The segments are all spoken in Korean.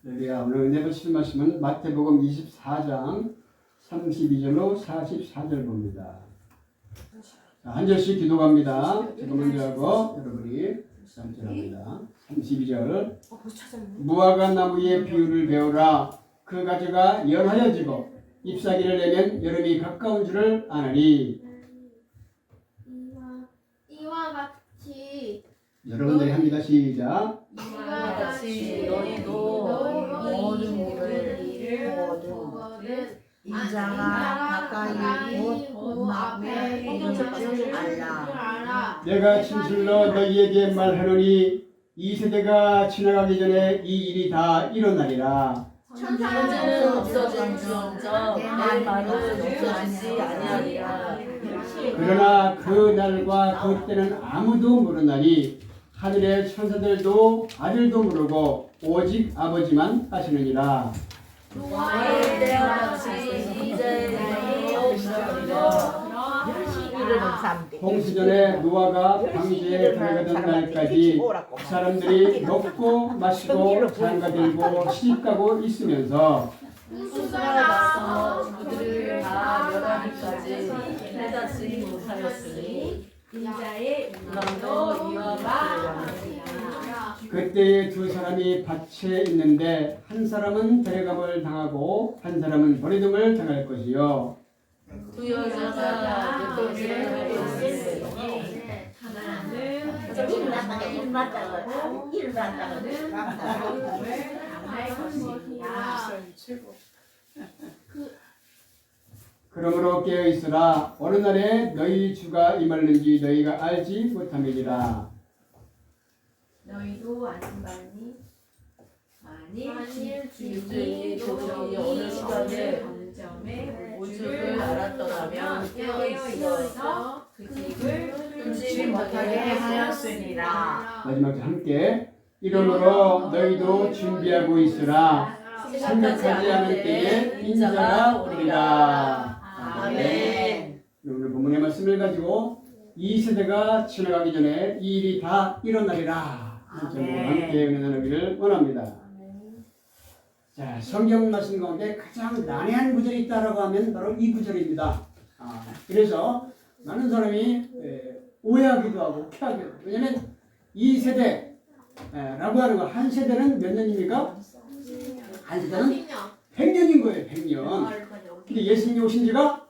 할렐루야. 오늘 은혜 보실 말씀은 마태복음 24장 32절로 44절 봅니다. 자, 한 절씩 기도합니다. 제가 먼저 하고 여러분이 sam절합니다. 32절. 무화과 나무의 비유를 배우라. 그 가지가 연하여지고 잎사귀를 내면 여름이 가까운 줄을 아느니. 이와 같이 여러분들이 합니다. 시작. 이와 같이 너희도 모든 인자가 가까이 곧 앞에 이르는 줄 알라. 내가 진실로 너희에게 말하노니 이 세대가 지나가기 전에 이 일이 다 일어나리라. 천사는 없어질지언정 내 말은 없어지지 아니하리라. 그러나 그 날과 그 때는 아무도 모르나니 하늘의 천사들도 아들도 모르고 오직 아버지만 아시느니라. 노아의 때와 같이 이제 홍수전에 노아가 방주에 들어가던 날까지 사람들이 먹고 마시고 장가들고 시집가고 있으면서 홍수가 나서 그들을 다 멸하기까지 해다지 못하였으니 인자의 문화도 이와 같으리라. 그때에 두 사람이 밭에 있는데 한 사람은 데려감을 당하고 한 사람은 버리둠을 당할 것이요. 두 여자가 늦게 하고 있으니 하나는 그러므로 깨어 있으라. 어느 날에 너희 주가 임하는지 너희가 알지 못함이니라. 너희도 아신바니 만일 주인이 도저히 어느 시간에 점에 오죽을 알았더라면 깨어 있어서 그 집을 끊지 못하게 하였으니라. 마지막 함께 이러므로 너희도 준비하고 있으라. 생각하지 않을 때에 인자가 오리라. 아멘. 오늘 본문의 말씀을 가지고 이 세대가 지나가기 전에 이 일이 다 일어나리라. 아멘. 함께 은혜 나누기를 원합니다. 자, 성경 말씀 가운데 가장 난해한 구절이 있다라고 하면 바로 이 구절입니다. 그래서 많은 사람이 오해하기도 하고 오해하기도 하고. 왜냐하면 이 세대라고 하는 거 한 세대는 몇 년입니까? 한 세대는 100년인 거예요. 100년. 근데 예수님이 오신 지가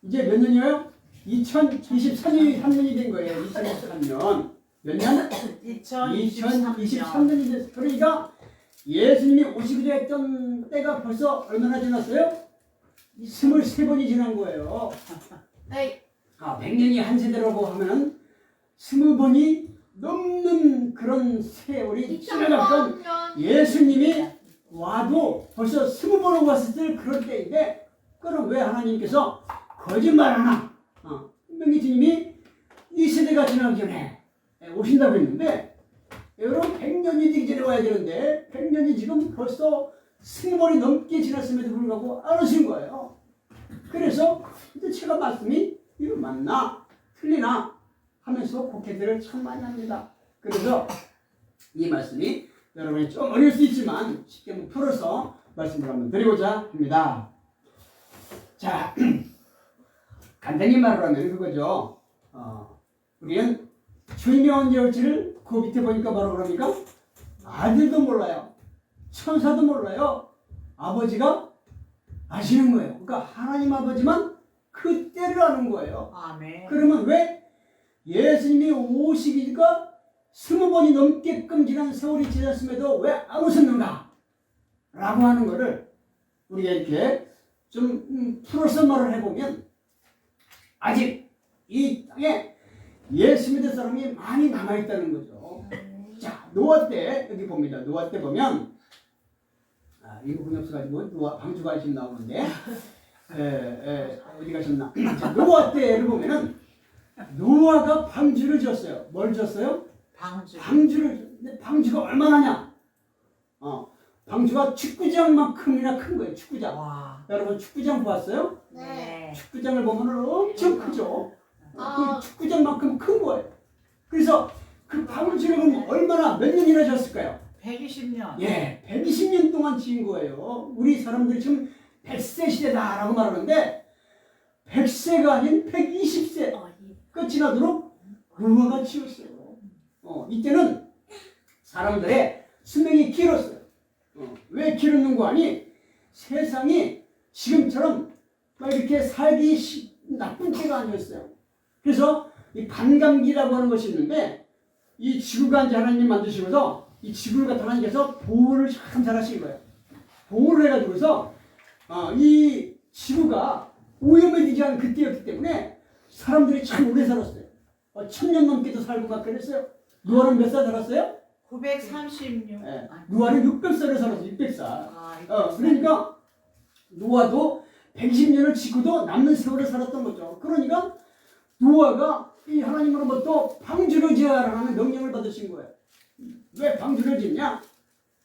이제 몇 년이에요? 2023년이 된 거예요. 2023년. 몇 년? 2023년이 됐어요. 그러니까 예수님이 오시기로 했던 때가 벌써 얼마나 지났어요? 23번이 지난 거예요. 100년이 한 세대라고 하면은 20번이 넘는 그런 세월이 지나갔던 예수님이 와도 벌써 20번 왔을 그럴 때인데, 그럼 왜 하나님께서 거짓말 하나? 분명히 주님이 이 세대가 지나기 전에 오신다고 했는데, 여러분 100년이 되기 전에 와야 되는데 100년이 지금 벌써 20번이 넘게 지났음에도 불구하고 안 오신 거예요. 그래서 이제 제가 말씀이 이거 맞나 틀리나 하면서 고개들을 참 많이 합니다. 그래서 이 말씀이 여러분이 좀 어려울 수 있지만 쉽게 한번 풀어서 말씀을 한번 드리고자 합니다. 자, 간단히 말을 하면 그거죠. 우리는 주님이 언제 올지를 그 밑에 보니까 뭐라고 그럽니까? 아들도 몰라요. 천사도 몰라요. 아버지가 아시는 거예요. 그러니까 하나님 아버지만 그 때를 아는 거예요. 아멘. 그러면 왜 예수님이 오시기가 20번이 넘게끔 지난 세월이 지났음에도 왜 안 오셨는가? 라고 하는 거를 우리가 이렇게 좀 풀어서 말을 해보면 아직 이 땅에 예수 믿는 사람이 많이 남아있다는 거죠. 자, 노아 때 여기 봅니다. 노아 때 보면 이거 분이 없어가지고 노아 방주가 지금 나오는데 어디 가셨나? 자, 노아 때를 보면은 노아가 방주를 지었어요. 뭘 지었어요? 방주를. 근데 방주가 얼마나냐? 방주가 축구장만큼이나 큰 거예요. 축구장. 와. 여러분 축구장 보았어요? 네. 축구장을 보면 엄청 크죠. 그 축구장만큼 큰 거예요. 그래서 그 방주를 얼마나 몇 년이나 지었을까요? 120년. 예, 120년 동안 동안 지은 거예요. 우리 사람들이 지금 100세 시대다라고 말하는데 100세가 아닌 120세 끝 지나도록 노아가 지었어요. 이때는 사람들의 수명이 길었어요. 왜 길었는 거 아니? 세상이 지금처럼 막 이렇게 살기 나쁜 때가 아니었어요. 그래서 이 반감기라고 하는 것이 있는데 이 지구가 이제 하나님 만드시면서 이 지구를 갖다 하나님께서 보호를 참 잘하신 거예요. 보호를 해가지고서 이 지구가 오염되지 않은 그때였기 때문에 사람들이 참 오래 살았어요. 1000년 넘게도 살고 막 그랬어요. 노아는 몇 살 살았어요? 936. 네. 노아는 600살을 살았어요. 600살. 아, 그러니까 노아도 120년을 지고도 남는 세월을 살았던 거죠. 그러니까 노아가 이 하나님으로부터 방주를 지어라는 명령을 받으신 거예요. 왜 방주를 짓냐?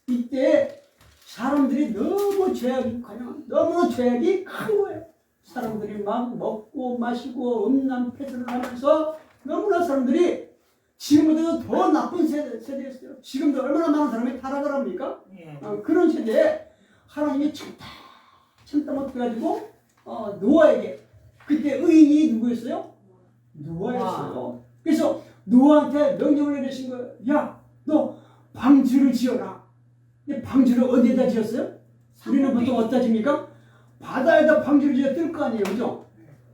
이때 사람들이 너무 죄악이 큰 거예요. 사람들이 막 먹고 마시고 음란패설을 하면서 너무나 사람들이 지금보다도 더 나쁜 세대였어요. 지금도 얼마나 많은 사람이 타락을 합니까? 예. 그런 세대에 하나님이 참다 못해가지고 노아에게 그때 의인이 누구였어요? 노아였어요. 그래서 노아한테 명령을 내리신 거예요. 야, 너 방주를 지어라. 근데 방주를 어디에다 지었어요? 우리는 보통 어디다 집니까? 바다에다 방주를 지어 뜰 거 아니에요, 그죠?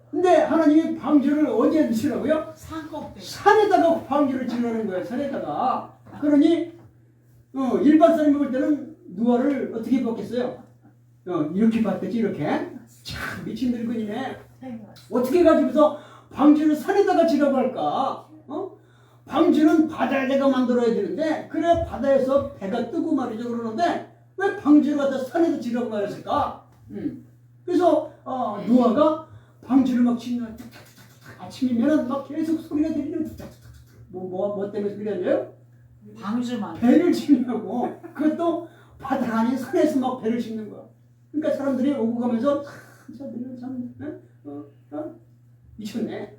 근데 하나님이 방주를 어디에 지으라고요? 산에다가 방주를 지으라는 거예요. 산에다가. 그러니 일반 사람이 볼 때는 노아를 어떻게 봤겠어요? 이렇게 봤겠지, 이렇게. 참 미친 늙은이네. 어떻게 가지고서 방주를 산에다가 지라고 할까? 방주는 바다에다가 만들어야 되는데 그래 바다에서 배가 뜨고 말이죠. 그러는데 왜 방주를 갖다 산에다 지라고 말했을까? 그래서 노아가 방주를 막 치면 아침이면은 막 계속 소리가 들리는 뭐 때문에 소리가 들려요? 방주만. 배를 치려고. 그것도 바다가 아닌 산에서 막 배를 싣는 거야. 그러니까 사람들이 오고 가면서 저들은 참 미쳤네.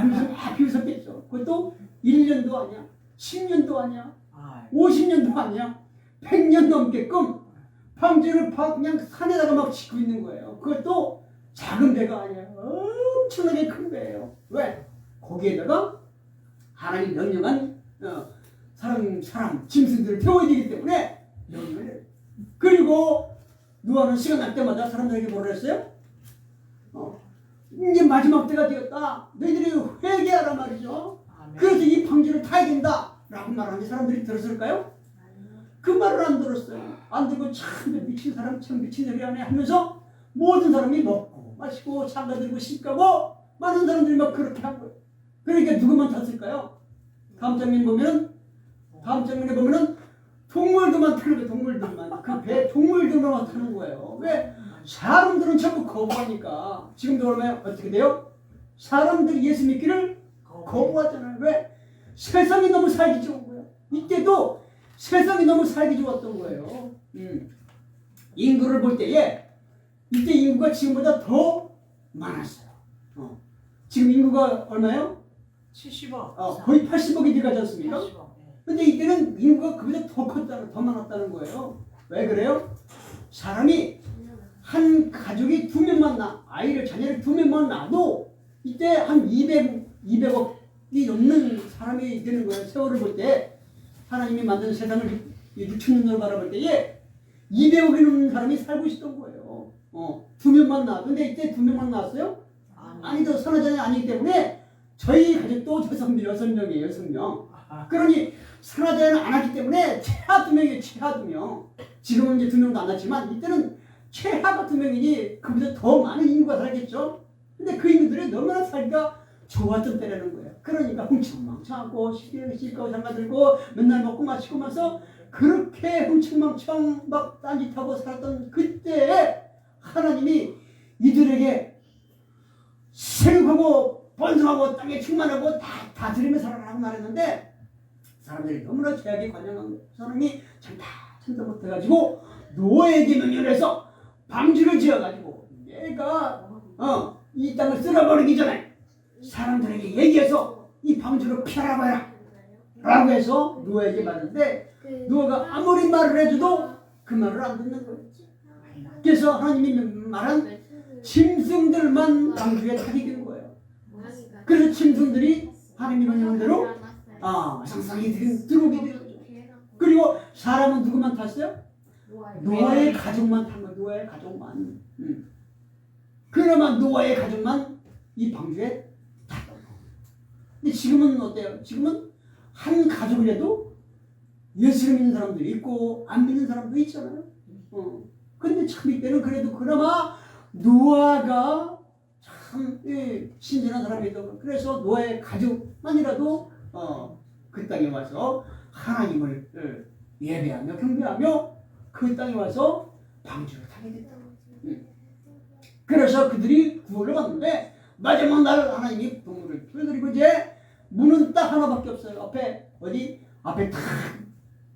무슨 비웃었겠죠. 그것도 1년도 아니야, 10년도 아니야, 50년도 아니야, 100년 넘게끔 방주를 그냥 산에다가 막 짓고 있는 거예요. 그것도 작은 배가 아니야. 엄청나게 큰 배예요. 왜? 거기에다가 하나님 명령한 사람 짐승들을 태워야 되기 때문에 명령을 해요. 그리고 노아는 시간 날 때마다 사람들에게 뭐라 했어요? 이제 마지막 때가 되었다. 너희들이 회개하라 말이죠. 그래서 이 방주를 타야 된다 라고 말하는데 사람들이 들었을까요? 그 말을 안 들었어요. 안 듣고 참 미친 사람 참 미친 소리 하네 하면서 모든 사람이 먹고 마시고 장가들고 씹가고 많은 사람들이 막 그렇게 한 거예요. 그러니까 누구만 탔을까요? 다음 장면에 보면은 동물들만 타는 거예요. 동물들만. 그 배 동물들만 타는 거예요. 왜? 사람들은 전부 거부하니까. 지금도 그러면 어떻게 돼요? 사람들이 예수 믿기를 거부하잖아요. 왜? 세상이 너무 살기 좋은 거예요. 이때도 세상이 너무 살기 좋았던 거예요. 인구를 볼 때에 이때 인구가 지금보다 더 많았어요. 지금 인구가 얼마예요? 70억. 거의 80억이 돼가지 않습니까? 80억. 근데 이때는 인구가 그보다 더 많았다는 거예요. 왜 그래요? 사람이 한 가족이 2명만 자녀를 2명만 낳아도 이때 한 200억이 넘는 사람이 되는 거예요. 세월을 볼 때 하나님이 만든 세상을 6천년으로 바라볼 때에 200억이 넘는 사람이 살고 있었던 거예요. 2명만 낳아. 근데 이때 2명만 낳았어요? 아니죠. 선화자녀 아니기 때문에 저희 가족도 6명이에요. 6명. 그러니 선화자녀는 안 왔기 때문에 최하 2명이에요. 최하 2명. 지금은 이제 2명도 안 났지만 이때는 최하가 2명이니 그보다 더 많은 인구가 살겠죠. 근데 그 인구들이 너무나 살기가 좋았던 때라는 거예요. 그러니까 흥청망청하고 시끄럽고 장가들고 맨날 먹고 마시고면서 그렇게 흥청망청 막 딴짓하고 살았던 그때에 하나님이 이들에게 생육하고 번성하고 땅에 충만하고 다 다스리며 살아라고 말했는데 사람들이 너무나 죄악에 관영한 거예요. 사람이 참다 못해가지고 노아에게 명령해서 방주를 지어가지고 얘가 이 땅을 쓸어버리기 전에 사람들에게 얘기해서 이 방주를 피하라고 해라 라고 해서 노아에게 말했는데 노아가 아무리 말을 해줘도 그 말을 안 듣는 거예요. 그래서 하나님이 말한 짐승들만 방주에 타게 된 거예요. 그래서 짐승들이 하나님이 명령한 대로 상상이 들어오게 되었죠. 그리고 사람은 누구만 탔어요? 노아의 가족만 탄 거예요. 노아의 가족만. 그나마 노아의 가족만 이 방주에 탔던 거예요. 근데 지금은 어때요? 지금은 한 가족이라도 예수를 믿는 사람도 있고 안 믿는 사람도 있잖아요. 근데 참 이때는 그래도 그나마 노아가 참 신실한 사람이다. 그래서 노아의 가족만이라도 그 땅에 와서 하나님을 예배하며 경배하며 그 땅에 와서 방주를 타게 됐다. 그래서 그들이 구원을 받는데 마지막 날 하나님이 동물을 풀어드리고 이제 문은 딱 하나밖에 없어요. 앞에 딱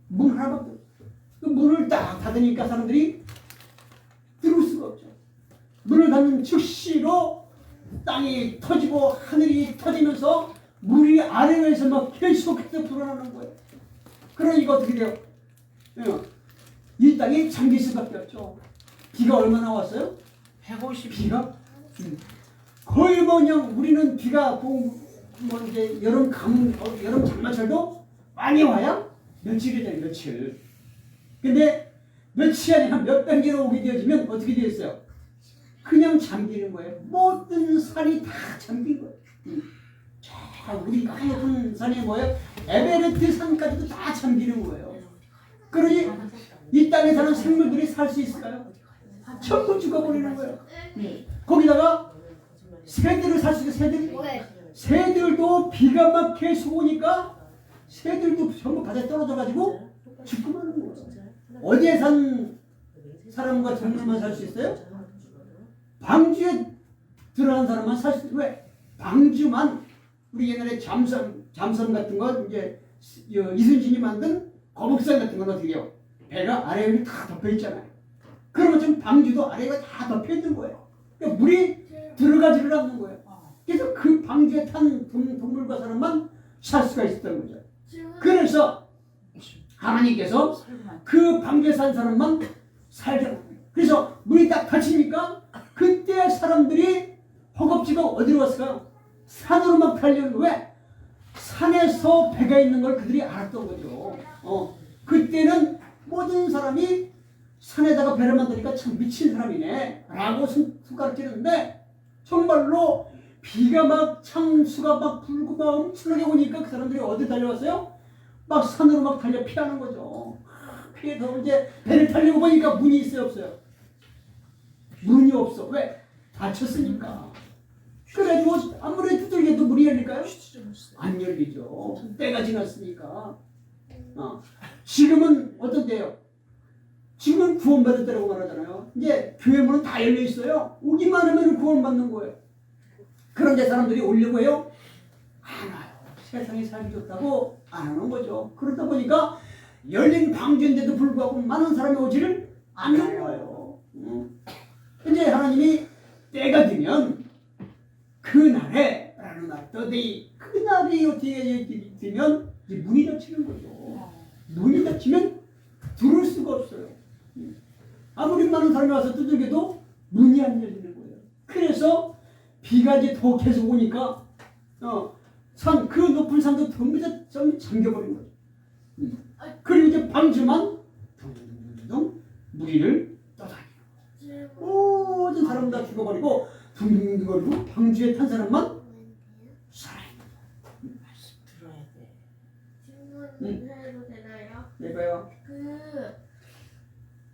문 하나밖에 없어요. 그 문을 딱 닫으니까 사람들이 들어올 수가 없죠. 문을 닫는 즉시로 땅이 터지고 하늘이 터지면서 물이 아래에서 막 계속해서 불어나는 거예요. 그러니까 어떻게 돼요? 이 땅이 잠길 수밖에 없죠. 비가 얼마나 왔어요? 150. 비가 거의 그냥 우리는 비가 이제 여름 장마철도 많이 와야 며칠이잖아요. 며칠. 근데 며칠이 아니라 몇 단계로 오게 되어지면 어떻게 되었어요? 그냥 잠기는 거예요. 모든 산이 다 잠긴 거예요. 자, 우리 높은 산이 뭐예요? 에베레스트 산까지도 다 잠기는 거예요. 그러니 이 땅에 사는 생물들이 살 수 있을까요? 전부 죽어버리는 거예요. 거기다가 새들을 살 수 있어요. 새들도 비가 막 계속 오니까 새들도 전부 바다에 떨어져가지고 죽고 마는 거예요. 어디에 산 사람과 동물만 살 수 있어요? 방주에 들어간 사람만 살 수 있어요. 왜? 방주만 우리 옛날에 잠섬 같은 거 이제 이순신이 만든 거북선 같은 건 어떻게 해요? 배가 아래에 다 덮여 있잖아요. 그러면 지금 방주도 아래가 다 덮여 있는 거예요. 그러니까 물이 들어가지를 않는 거예요. 그래서 그 방주에 탄 동물과 사람만 살 수가 있었던 거죠. 그래서 하나님께서 그 방주에 산 사람만 살게 하는 거예요. 그래서 물이 딱 닫히니까 그때 사람들이 허겁지겁 어디로 왔을까요? 산으로 막 달려는 거예요. 왜? 산에서 배가 있는 걸 그들이 알았던 거죠. 그때는 모든 사람이 산에다가 배를 만드니까 참 미친 사람이네 라고 손가락 찌르는데 정말로 비가 막 창수가 막 불고 막 엄청나게 오니까 그 사람들이 어디 달려왔어요? 막 산으로 막 달려 피하는 거죠. 피해서 이제 배를 타려고 보니까 문이 있어요, 없어요? 문이 없어. 왜? 닫혔으니까. 그래가지고 아무리 두들겨도 문이 열릴까요? 안 열리죠. 때가 지났으니까. 지금은 어떤데요? 지금은 구원받을 때라고 말하잖아요. 이제 교회 문은 다 열려 있어요. 오기만 하면 구원받는 거예요. 그런데 사람들이 오려고 해요? 안 와요. 세상이 살기 좋다고 안 오는 거죠. 그러다 보니까 열린 방주인데도 불구하고 많은 사람이 오지를 않는 거예요. 이제 하나님이 때가 되면 그날에 라는 날, 그날이 어떻게 되면 문이 닫히는 거죠. 문이 닫히면 들어올 수가 없어요. 아무리 많은 사람이 와서 두들겨도 문이 안 열리는 거예요. 그래서 비가 이제 더 계속 오니까 그 높은 산도 전부 다 잠겨버린 거죠. 그리고 이제 방주만 둥둥둥 무리를 떠다니는 모든 사람 다 죽어버리고 둥둥둥거리고 방주에 탄 사람만 살아있는 거예요. 말씀 들어야 돼. 질문 해도 되나요? 네, 봐요.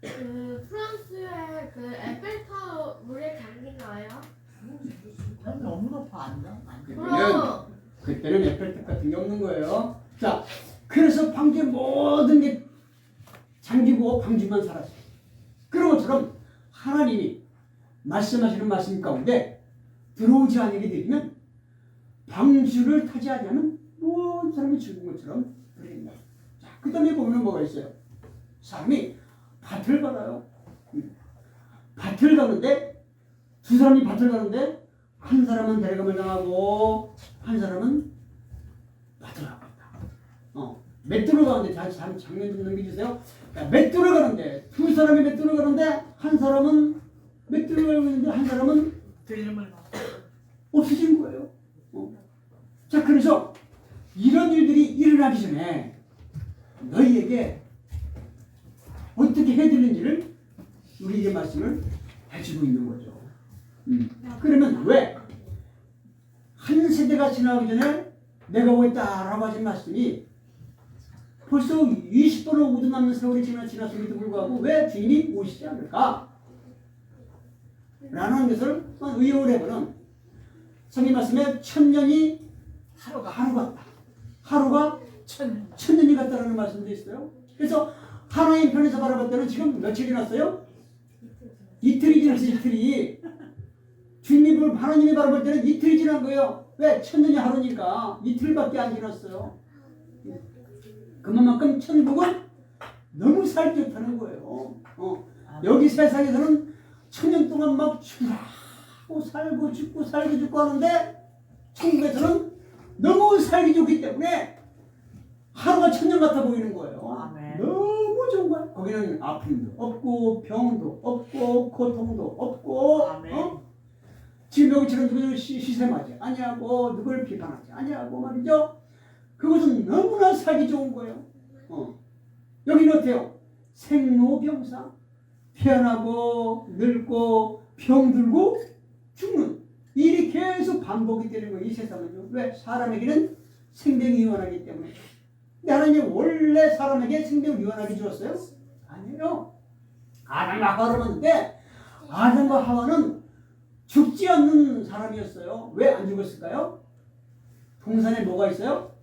프랑스의 그 에펠타워 물에 잠기나요? 너무 높아 안 나? 그때는 에펠탑 같은 게 없는 거예요. 자, 그래서 방주에 모든 게 잠기고 방주만 살았어요. 그런 것처럼 하나님이 말씀하시는 말씀 가운데 들어오지 않게 되면 방주를 타지 않으면 모든 사람이 죽은 것처럼 그립니다. 자, 그 다음에 보면 뭐가 있어요? 사람이 밭을 갈아요. 밭을 가는데 두 사람이 밭을 가는데 한 사람은 데려감을 당하고 한 사람은 밭을 가고 있다. 맷돌을 가는데 장면 좀 넘겨주세요. 맷돌을 가는데 두 사람이 맷돌을 가는데 한 사람은 맷돌을 가고 있는데 한 사람은 들림을 받고. 없어진 거예요. 자, 그래서 이런 일들이 일어나기 전에 너희에게 어떻게 해야 되는지를 우리에게 말씀을 해주고 있는 거죠. 그러면 왜? 한 세대가 지나가기 전에 내가 오겠다라고 하신 말씀이 벌써 20번을 오도 남는 세월이 지났음에도 불구하고 왜 주인이 오시지 않을까? 라는 것을 의혹을 해보는 성경 말씀에 천년이 하루가 천년이 같다라는 말씀도 있어요. 그래서 하나님 편에서 바라볼 때는 지금 며칠 지났어요? 이틀이 지났어요. 이틀이. 주님을 하나님이 바라볼 때는 이틀이 지난 거예요. 왜? 천년이 하루니까 이틀밖에 안 지났어요. 그만큼 천국은 너무 살기 좋다는 거예요. 여기 세상에서는 천년 동안 막 죽고 살고 죽고 살고 죽고 하는데 천국에서는 너무 살기 좋기 때문에 하루가 천년 같아 보이는 거예요. 아멘. 너무 좋은 거예요. 거기는 아픔도 없고 병도 없고 고통도 없고 지금 여기처럼 누구를 시샘하지 아니하고 누구를 비판하지 아니하고 말이죠. 그것은 너무나 살기 좋은 거예요. 여기는 어때요? 생로병사 태어나고 늙고 병들고 죽는 일이 계속 반복이 되는 거예요. 이 세상은요. 왜? 사람에게는 생명이 유한하기 때문에. 근데 하나님이 원래 사람에게 생명을 유한하게 주었어요? 아니에요. 아담과 하와를 만드는데 아담과 하와는 죽지 않는 사람이었어요. 왜 안 죽었을까요? 동산에 뭐가 있어요?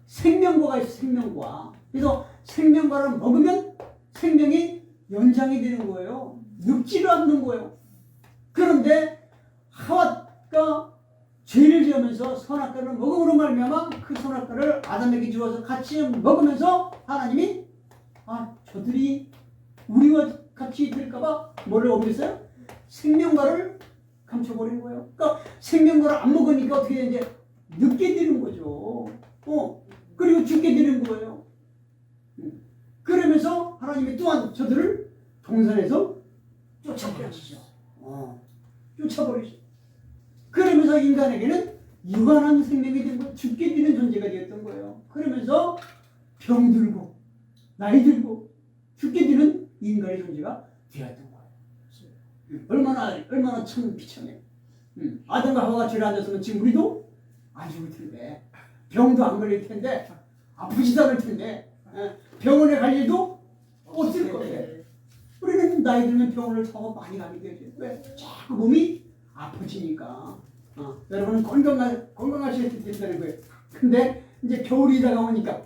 생명과가 있어요. 생명과. 그래서 생명과를 먹으면 생명이 연장이 되는 거예요. 늙지도 않는 거예요. 그런데 하와가 죄를 지으면서 선악과를 먹음으로 말미암아 그 선악과를 아담에게 주어서 같이 먹으면서 하나님이 저들이 우리와 같이 될까봐 뭐를 옮겼어요? 생명과를 감춰버린 거예요. 그러니까 생명과를 안 먹으니까 어떻게 이제 늙게 되는 거죠. 그리고 죽게 되는 거예요. 그러면서 하나님이 또한 저들을 동산에서 쫓아버리시죠. 쫓아버리시죠. 그러면서 인간에게는 유한한 생명이 된 거예요. 죽게 되는 존재가 되었던 거예요. 그러면서 병들고 나이 들고 죽게 되는 인간의 존재가 되었던 거예요. 얼마나 참 비참해. 아담과 하와가 죄를 안 졌으면 지금 우리도 안 죽을 텐데 병도 안 걸릴 텐데 아프지도 않을 텐데 병원에 갈 일도 없을 거예요. 우리는 나이 들면 병원을 더 많이 가게 되죠. 왜? 자꾸 몸이 아프지니까. 여러분은 건강하셔야 된다는 거예요. 근데 이제 겨울이 다가오니까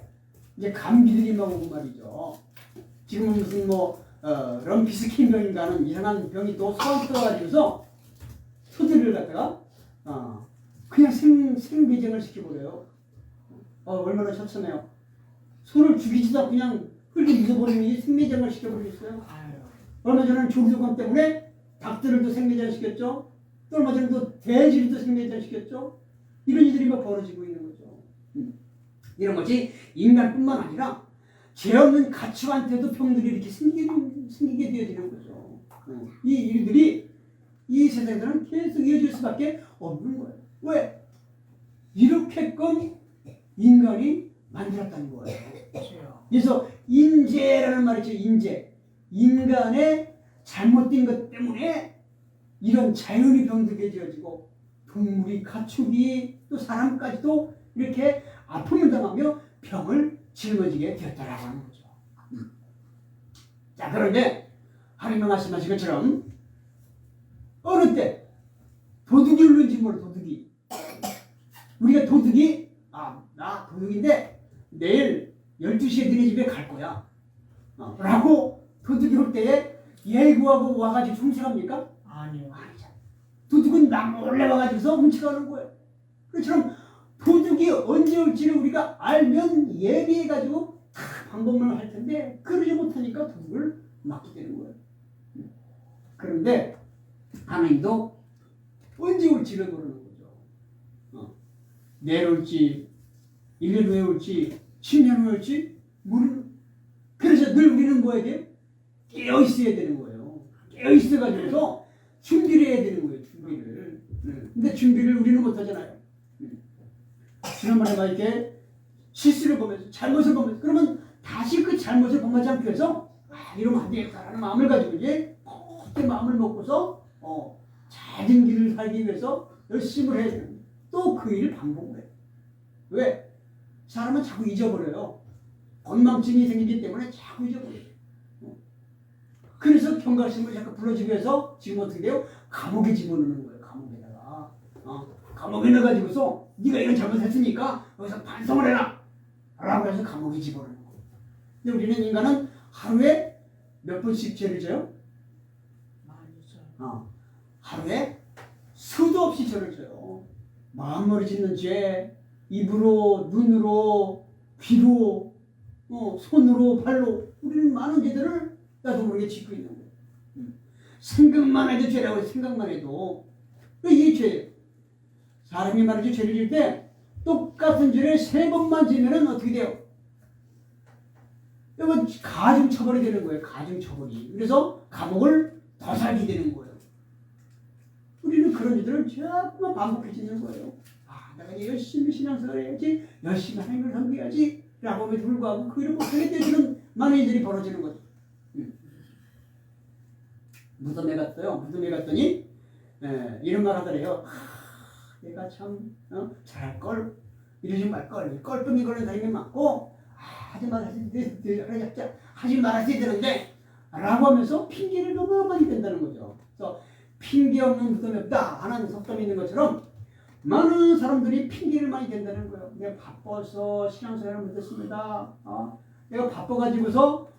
이제 감기들이 막 오고 말이죠. 지금은 무슨 럼피스킨 병인가 하는 이상한 병이 또 소환 떠가지고서 소들을 갖다가 그냥 생비정을 시켜버려요. 얼마나 처참해요. 소를 죽이지도 않고 그냥 흙에 묻어버리니 생매장을 시켜버렸어요. 얼마 전에는 조류권 때문에 닭들을 또 생매장 시켰죠. 또 얼마 전에 또 돼지를 또 생매장 시켰죠. 이런 일들이 막 벌어지고 있는 거죠. 이런 것이 인간뿐만 아니라 죄 없는 가축한테도 병들이 이렇게 생기게 되어지는 거죠. 이 일들이 이 세상에서는 계속 이어질 수밖에 없는 거예요. 왜? 이렇게끔 인간이 만들었다는 거예요. 그래서 인재라는 말이죠. 인간의 잘못된 것 때문에 이런 자연이 병들게 되어지고 동물이 가축이 또 사람까지도 이렇게 아픔을 당하며 병을 짊어지게 되었다라고 하는 거죠. 자, 그런데 하나님이 말씀하신 것처럼 어느 때 도둑이 울는지 몰라. 도둑이 우리가 도둑이 나 도둑인데 내일 12시에 너네 집에 갈 거야 라고 도둑이 올 때에 예고하고 와가지고 훔쳐갑니까? 아니요. 아니잖아. 도둑은 나 몰래 와가지고서 훔쳐가는 거예요. 그처럼 도둑이 언제 올지를 우리가 알면 예비해가지고 다 방법을 할 텐데 그러지 못하니까 도둑을 맞게 되는 거예요. 그런데 하나님도 언제 올지를 모르는 거죠. 내일 올지 1년 후에 올지 10년 후에 올지 그래서 늘 우리는 뭐 해야 돼요? 깨어 있어야 되는 거예요. 깨어 있어가지고서 준비를 해야 되는 거예요. 준비를. 근데 준비를 우리는 못 하잖아요. 지난번에 막 이렇게 실수를 보면서 잘못을 보면서 그러면 다시 그 잘못을 범하지 않기 위해서 이러면 안 되겠다라는 마음을 가지고 이제 그때 마음을 먹고서 잦은 길을 살기 위해서 열심히 해야 되는 또 그 일을 반복을 해요. 왜? 사람은 자꾸 잊어버려요. 건망증이 생기기 때문에 자꾸 잊어버려요. 그래서 경각심을 자꾸 불러주기 위해서 지금 어떻게 돼요? 감옥에 집어넣는 거예요. 감옥에다가. 감옥에 넣어가지고서 네가 이런 잘못했으니까 여기서 반성을 해라 라고 해서 감옥에 집어넣는 거예요. 근데 우리는 인간은 하루에 몇 번씩 죄를 져요? 많이죠. 하루에 수도 없이 죄를 져요. 마음으로 짓는 죄, 입으로, 눈으로, 귀로, 손으로, 발로 우리는 많은 죄들을 나도 모르게 짓고 있는 거예요. 생각만 해도 죄라고 해요. 생각만 해도. 이게 죄예요. 사람이 말이죠. 죄를 질 때 똑같은 죄를 3번만 지면은 어떻게 돼요? 이건 가중처벌이 되는 거예요. 가중처벌이. 그래서 감옥을 더 살게 되는 거예요. 우리는 그런 일들을 자꾸만 반복해 짓는 거예요. 내가 열심히 신앙생활 해야지, 열심히 하나님을 섬겨야지 라고 함에도 불구하고 그 일을 못하게 되는 많은 일들이 벌어지는 거죠. 무덤에 갔어요. 무덤에 갔더니 이런 말 하더래요. 내가 참 잘할걸, 이러지 말걸, 껄끔이 걸린 사람이 많고 하지 말았어야 되는데 라고 하면서 핑계를 너무 많이 댄다는 거죠. 그래서 핑계 없는 무덤이 없다 하는 속담이 있는 것처럼 많은 사람들이 핑계를 많이 댄다는 거예요. 내가 바빠서 신앙생활을 못했습니다. 내가 바빠가지고서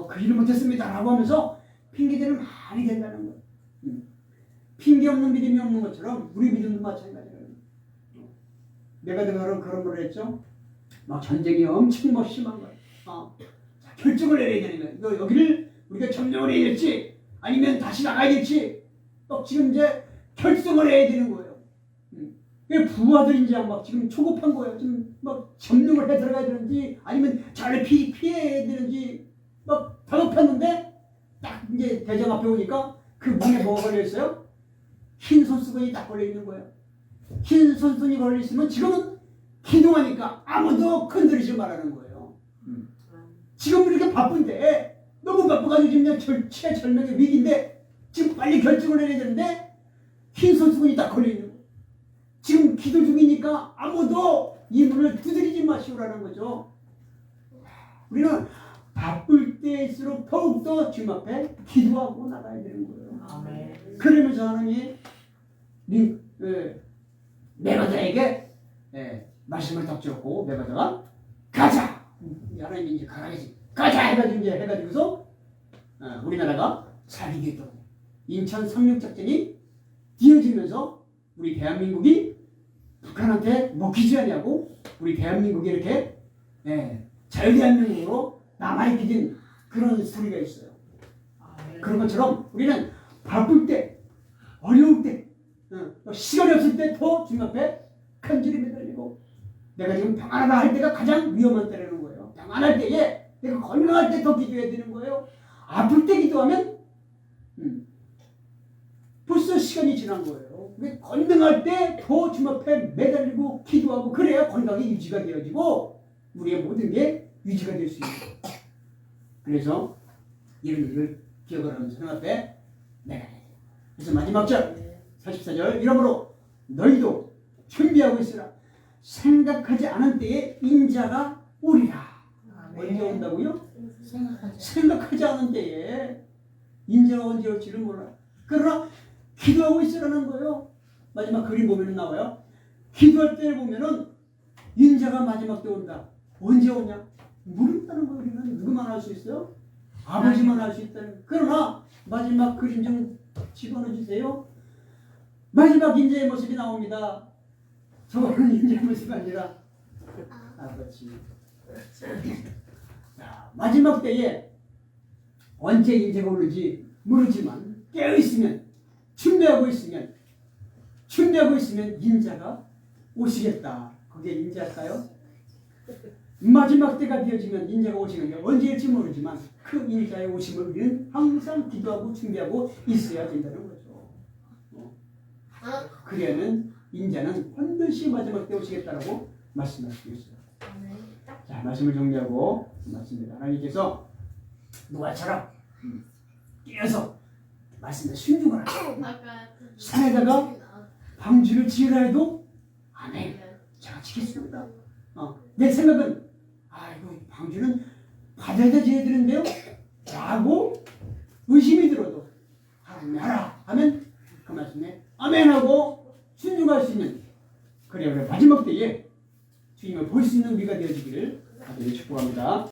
그 일을 못했습니다 라고 하면서 핑계들을 많이 댄다는 거예요. 핑계 없는 믿음이 없는 것처럼 우리 믿음도 마찬가지예요. 내가 그런 걸 했죠. 막 전쟁이 엄청 막 심한 거예요. 자, 결정을 내려야 되는 거예요. 여기를 우리가 점령을 해야 될지 아니면 다시 나가야 될지 지금 이제 결정을 해야 되는 거예요. 부하들이 이제 막 지금 초급한 거예요. 지금 막 점령을 해 들어가야 되는지 아니면 잘 피해야 되는지 막 다급했는데 딱 이제 대장 앞에 오니까 그 문에 뭐가 걸려 있어요? 흰 손수건이 딱 걸려 있는 거예요. 흰 손수건이 걸려 있으면 지금은 기도하니까 아무도 건드리지 말라는 거예요. 지금 이렇게 바쁜데 너무 바빠가지고 지금 최절명의 위기인데 지금 빨리 결정을 해야 되는데 흰 손수건이 딱 걸려 있는 거예요. 지금 기도 중이니까 아무도 이 문을 두드리지 마시오라는 거죠. 우리는 바쁠 때일수록 더욱더 주님 앞에 기도하고 나가야 되는 거예요. 아멘. 그러면서 하나님이 메가다에게 말씀을 딱 줬고 메가다가 가자! 하나님이 이제 가자 해가지고 이제 해가지고서 우리나라가 자리게 했던 인천 상륙작전이 뛰어지면서 우리 대한민국이 북한한테 먹히지 않냐고 우리 대한민국이 이렇게 자유대한민국으로 남아있게 된 그런 스토리가 있어요. 그런 것처럼 우리는 바쁠 때, 어려울 때, 시간이 없을 때 더 주님 앞에 간절히 매달리고 내가 지금 평안하다 할 때가 가장 위험한 때라는 거예요. 평안할 때에 내가 건강할 때 더 기도해야 되는 거예요. 아플 때 기도하면 벌써 시간이 지난 거예요. 건강할 때 더 주님 앞에 매달리고 기도하고 그래야 건강이 유지가 되어지고 우리의 모든 게 유지가 될 수 있는 거예요. 그래서 이런 일을 기억을 하면서 주님 앞에 매달려야 돼요. 그래서 마지막 절 44절 이러므로 너희도 준비하고 있으라. 생각하지 않은 때에 인자가 오리라. 언제 온다고요? 생각하지 않은 때에 인자가 언제 올지를 몰라. 그러나 기도하고 있으라는 거예요. 마지막 그림 보면 나와요. 기도할 때 보면은 인자가 마지막 때 온다. 언제 오냐? 모른다는 거예요. 우리는 누구만 알 수 있어요? 아버지만 알 수 있다는. 그러나 마지막 그림 좀 집어넣어 주세요. 마지막 인자의 모습이 나옵니다. 저거는 인자의 모습이 아니라 아버지. 자, 마지막 때에 언제 인자가 오는지 모르지만 깨어있으면 준비하고 있으면 인자가 오시겠다. 그게 인자일까요? 마지막 때가 되어지면 인자가 오시는 게 언제일지 모르지만 그 인자의 오심을 우리는 항상 기도하고 준비하고 있어야 된다는 거죠. 그래야는 인자는 반드시 마지막 때 오시겠다라고 말씀하시고 있어요. 자, 말씀을 정리하고 말씀입니다. 하나님께서 노아처럼 깨어서 말씀에 순종을 하시고 산에다가 방주를 지으라 해도 아멘, 제가 지겠습니다. 내 생각은 이거 방주는 바다에다 지어야 되는데요 라고 의심이 들어도 하나님 하라 하면 그 말씀에 아멘 하고 순종할 수 있는, 그래야 마지막 때에 주님을 볼 수 있는 우리가 되어지기를 간절히 축복합니다.